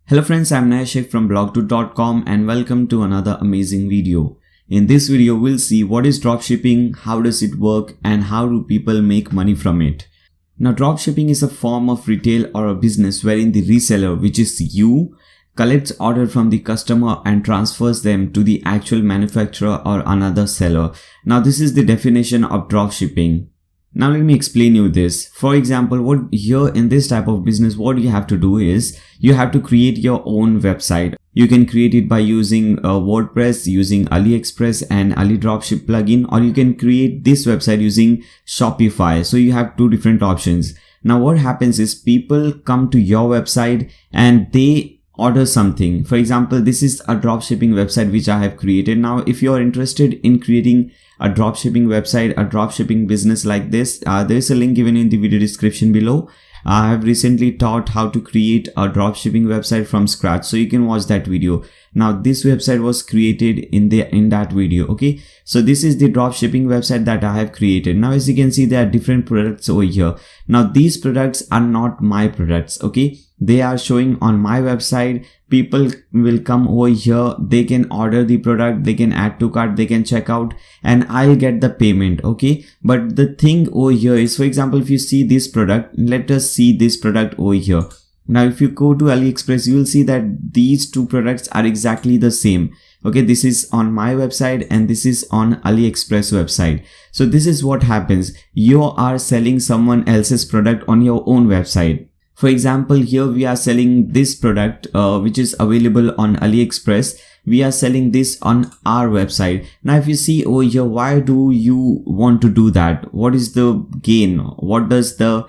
Hello friends, I'm Naishik from blog2.com and welcome to another amazing video. In this video, we'll see what is dropshipping, how does it work, and how do people make money from it. Now, dropshipping is a form of retail or a business wherein the reseller, which is you, collects order from the customer and transfers them to the actual manufacturer or another seller. Now, this is the definition of dropshipping. Now let me explain you this. For example, what here in this type of business, what you have to do is you have to create your own website. You can create it by using WordPress, using AliExpress and Ali Dropship plugin, or you can create this website using Shopify. So you have two different options. Now what happens is people come to your website and they order something. For example, this is a dropshipping website which I have created. Now, if you are interested in creating a dropshipping website, a dropshipping business like this, there is a link given in the video description below. I have recently taught how to create a dropshipping website from scratch, so you can watch that video. Now, this website was created in that video. Okay, so this is the dropshipping website that I have created. Now, as you can see, there are different products over here. Now, these products are not my products. Okay, they are showing on my website. People will come over here, they can order the product, they can add to cart, they can check out, and I'll get the payment. Okay, but the thing over here is, for example, if you see this product, let us see this product over here. Now, if you go to AliExpress, you will see that these two products are exactly the same. Okay, this is on my website and this is on AliExpress website. So this is what happens. You are selling someone else's product on your own website. For example, here we are selling this product which is available on AliExpress. We are selling this on our website. Now, if you see over here, why do you want to do that? What is the gain? What does the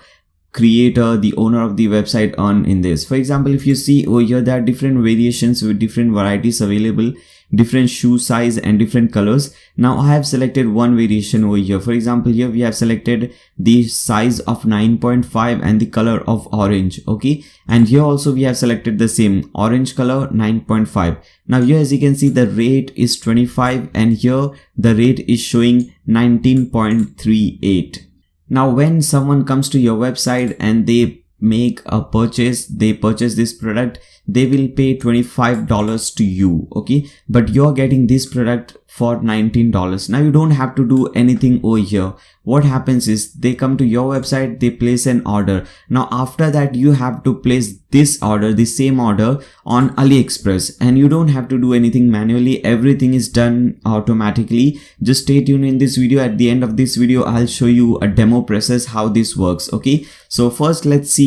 creator, the owner of the website earn in this? For example, if you see over here, there are different variations with different varieties available, different shoe size and different colors. Now I have selected one variation over here. For example, here we have selected the size of 9.5 and the color of orange. Okay, and here also we have selected the same orange color 9.5. Now here, as you can see, the rate is 25 and here the rate is showing 19.38. Now when someone comes to your website and they make a purchase, they purchase this product, they will pay $25 to you. Okay, but you're getting this product for $19. Now you don't have to do anything over here. What happens is they come to your website, they place an order. Now after that, you have to place this order, the same order, on AliExpress, and you don't have to do anything manually. Everything is done automatically. Just stay tuned in this video. At the end of this video, I'll show you a demo process how this works. Okay, so first let's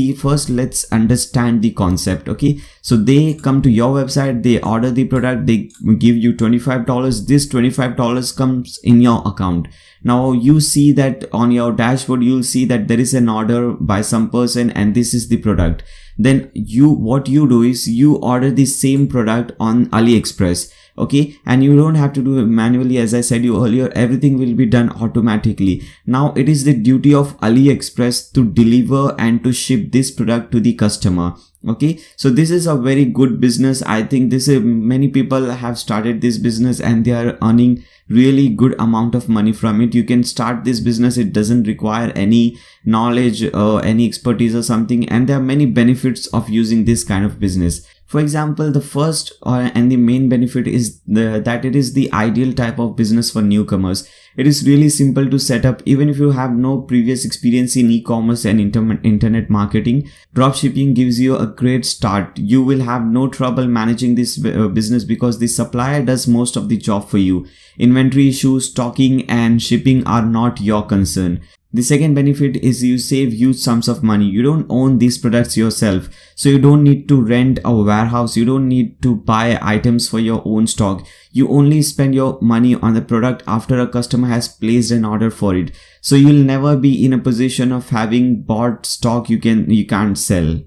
understand the concept. Okay, so they come to your website, they order the product, they give you $25. This $25 comes in your account. Now you see that on your dashboard, you'll see that there is an order by some person and this is the product. Then what you do is you order the same product on AliExpress. Okay, and you don't have to do it manually. As I said you earlier, everything will be done automatically. Now it is the duty of AliExpress to deliver and to ship this product to the customer. Okay, so this is a very good business. I think many people have started this business and they are earning really good amount of money from it. You can start this business. It doesn't require any knowledge or any expertise or something, and there are many benefits of using this kind of business. For example, the first and the main benefit is that it is the ideal type of business for newcomers. It is really simple to set up. Even if you have no previous experience in e-commerce and internet marketing, dropshipping gives you a great start. You will have no trouble managing this business because the supplier does most of the job for you. Inventory issues, stocking and shipping are not your concern. The second benefit is you save huge sums of money. You don't own these products yourself, so you don't need to rent a warehouse. You don't need to buy items for your own stock. You only spend your money on the product after a customer has placed an order for it. So you'll never be in a position of having bought stock you can't sell.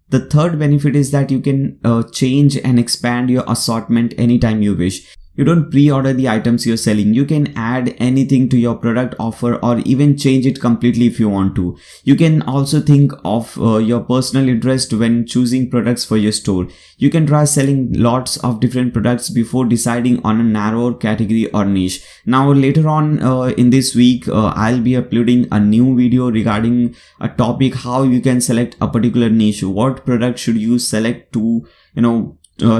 The third benefit is that you can change and expand your assortment anytime you wish. You don't pre-order the items you're selling. You can add anything to your product offer or even change it completely if you want to. You can also think of your personal interest when choosing products for your store. You can try selling lots of different products before deciding on a narrower category or niche. Now later on in this week, I'll be uploading a new video regarding a topic how you can select a particular niche. What product should you select to,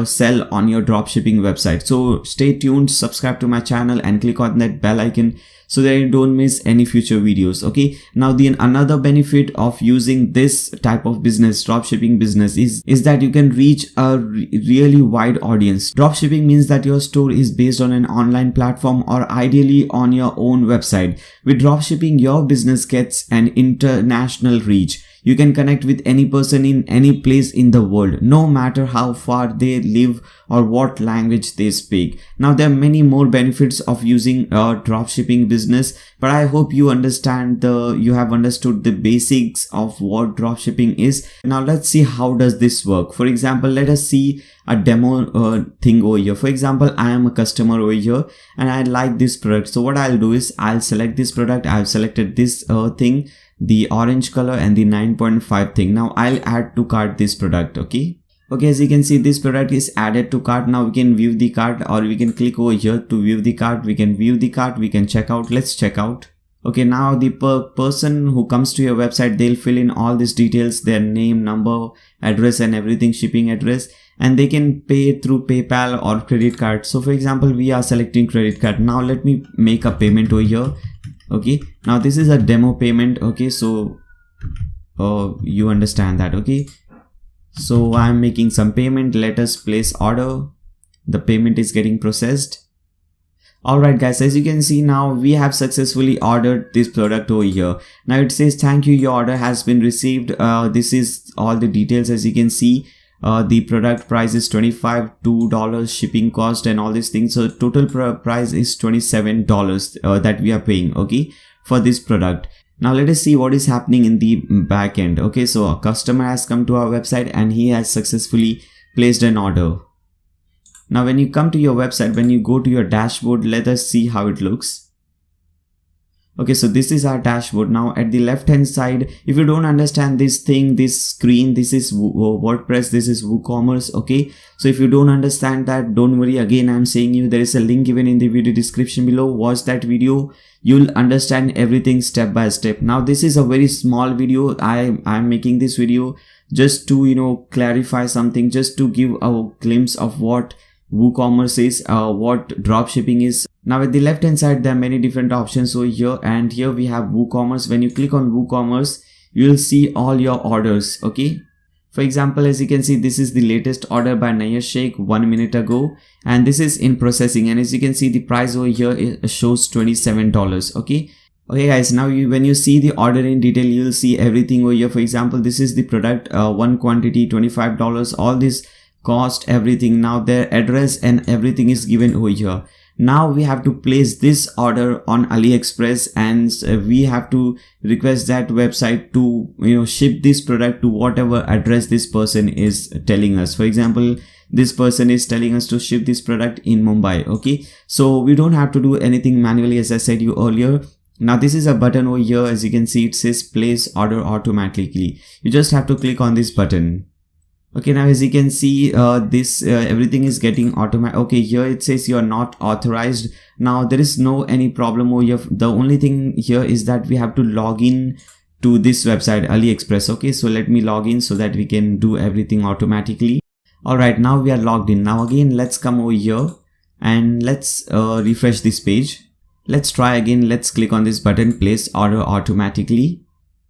sell on your dropshipping website. So stay tuned, subscribe to my channel and click on that bell icon so that you don't miss any future videos. Okay, now another benefit of using this type of business, dropshipping business, is that you can reach a really wide audience. Dropshipping means that your store is based on an online platform or ideally on your own website. With dropshipping, your business gets an international reach. You can connect with any person in any place in the world, no matter how far they live or what language they speak. Now there are many more benefits of using a dropshipping business, but I hope you have understood the basics of what dropshipping is. Now let's see how does this work. For example, let us see a demo thing over here. For example, I am a customer over here and I like this product. So what I'll do is I'll select this product. I've selected this thing, the orange color and the 9.5 thing. Now I'll add to cart this product. Okay, as you can see, this product is added to cart. Now we can view the cart, or we can click over here to view the cart. We can view the cart, we can check out. Let's check out. Okay, now the person who comes to your website, they'll fill in all these details, their name, number, address and everything, shipping address, and they can pay through PayPal or credit card. So for example, we are selecting credit card. Now let me make a payment over here. Okay, now this is a demo payment. Okay, so you understand that. Okay, so I'm making some payment. Let us place order. The payment is getting processed. Alright guys, as you can see, now we have successfully ordered this product over here. Now it says thank you, your order has been received. This is all the details. As you can see, the product price is $25, $2 shipping cost and all these things. So total price is $27 that we are paying, okay, for this product. Now let us see what is happening in the back end. Okay, so a customer has come to our website and he has successfully placed an order. Now when you come to your website, when you go to your dashboard, let us see how it looks. Okay, so this is our dashboard. Now at the left hand side, if you don't understand this thing, this screen, this is WordPress, this is WooCommerce. Okay, so if you don't understand that, don't worry. Again, I'm saying you, there is a link given in the video description below. Watch that video. You'll understand everything step by step. Now this is a very small video. I'm making this video just to clarify something, just to give a glimpse of what WooCommerce is, what dropshipping is. Now at the left hand side, there are many different options over here, and here we have WooCommerce. When you click on WooCommerce, you will see all your orders. Okay, for example, as you can see, this is the latest order by Naya Sheikh 1 minute ago, and this is in processing. And as you can see, the price over here shows $27. Okay, guys, now when you see the order in detail, you will see everything over here. For example, this is the product, one quantity, $25, all this cost, everything. Now their address and everything is given over here. Now we have to place this order on AliExpress, and we have to request that website to ship this product to whatever address this person is telling us. For example, this person is telling us to ship this product in Mumbai. Okay, so we don't have to do anything manually, as I said you earlier. Now this is a button over here. As you can see, it says place order automatically. You just have to click on this button. Okay, now as you can see, everything is getting automatic. Okay, here it says you are not authorized. Now there is any problem over here. The only thing here is that we have to log in to this website, AliExpress. Okay, so let me log in so that we can do everything automatically. Alright, now we are logged in. Now again, let's come over here and let's refresh this page. Let's try again. Let's click on this button, place order automatically.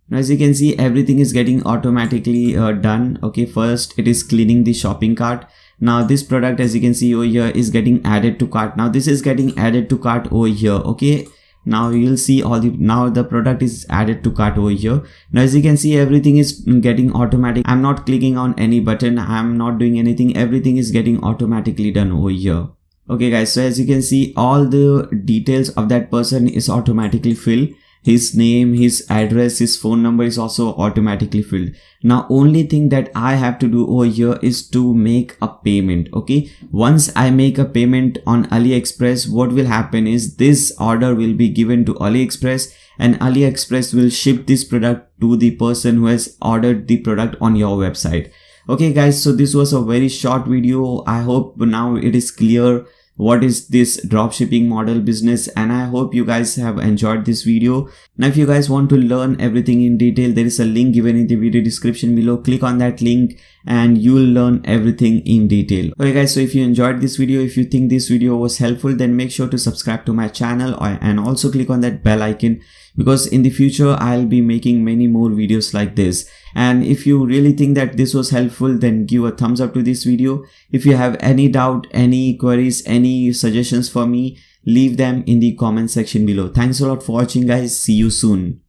Now as you can see, everything is getting automatically done. Okay, first it is cleaning the shopping cart. Now this product, as you can see over here, is getting added to cart. Now this is getting added to cart over here. Okay, now you'll see now the product is added to cart over here. Now as you can see, everything is getting automatic. I'm not clicking on any button, I'm not doing anything. Everything is getting automatically done over here. Okay guys, so as you can see, all the details of that person is automatically filled. his name, his address, his phone number is also automatically filled. Now only thing that I have to do over here is to make a payment. Okay, once I make a payment on AliExpress, what will happen is this order will be given to AliExpress, and AliExpress will ship this product to the person who has ordered the product on your website. Okay guys, so this was a very short video. I hope now it is clear what is this dropshipping model business, and I hope you guys have enjoyed this video. Now if you guys want to learn everything in detail, there is a link given in the video description below. Click on that link and you will learn everything in detail. Okay guys, so if you enjoyed this video, if you think this video was helpful, then make sure to subscribe to my channel and also click on that bell icon, because in the future I'll be making many more videos like this. And if you really think that this was helpful, then give a thumbs up to this video. If you have any doubt, any queries, any suggestions for me, leave them in the comment section below. Thanks a lot for watching guys. See you soon.